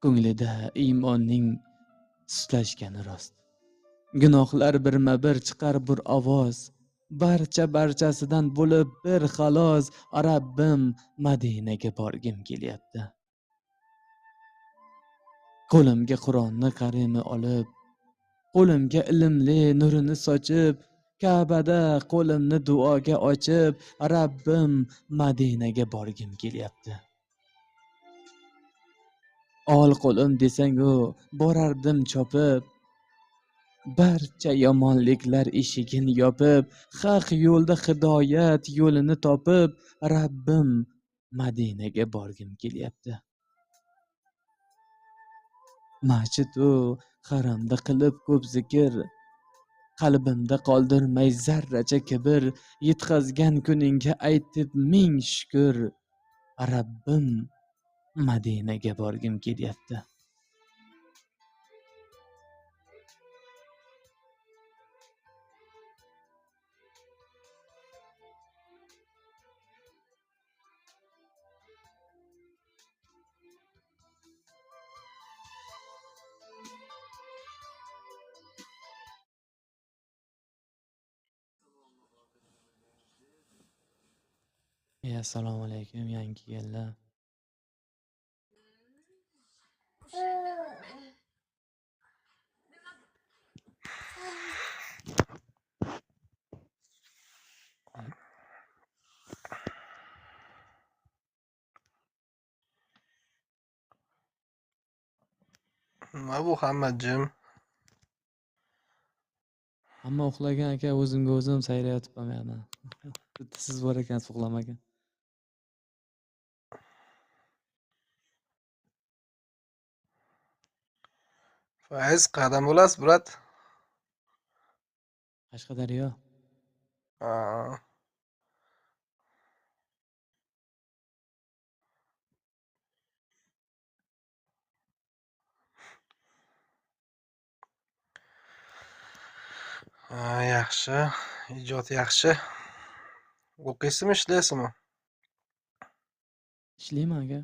ko'nglida iymonning sustlashgani rost. Gunohlar birma-bir chiqar bir ovoz, barchasidan bo'lib bir xalos. Rabbim, Madinaga borgim kelyapti. Qo'limga Qur'onni karimi olib, qo'limga ilmli nurini sochib, Ka'bada qo'limni duoga ochib, Rabbim, Madinaga borgim kelyapti. Ol qo'lim desang-u borardim chopib, barcha yomonliklar eshigini yopib, haq yo'lda hidoyat yo'lini topib, Rabbim, Madinaga borgim kelyapti. Masjid-u haramda qilib ko'p zikr, qalbimda qoldirmay zarracha kibr, yetkazgan kuningga aytib ming shukr, Rabbim, Madinaga borgim kelyapti. Assalomu alaykum, yangi kelganlar. Nima bu Hammadjim? Hamma uxlagan aka, o'zimga o'zim sayrayotibman yana. Bitta siz bor ekansiz uxlamagan. Faiz qayerdan bo'lasiz, brat? Qashqadaryo. Ha. Yaxshi. Ijod yaxshi. O'qiysizmi, ishlaysizmi? Ishlayman aka.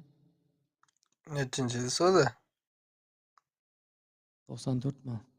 Nechinchi so'zi? 94 man.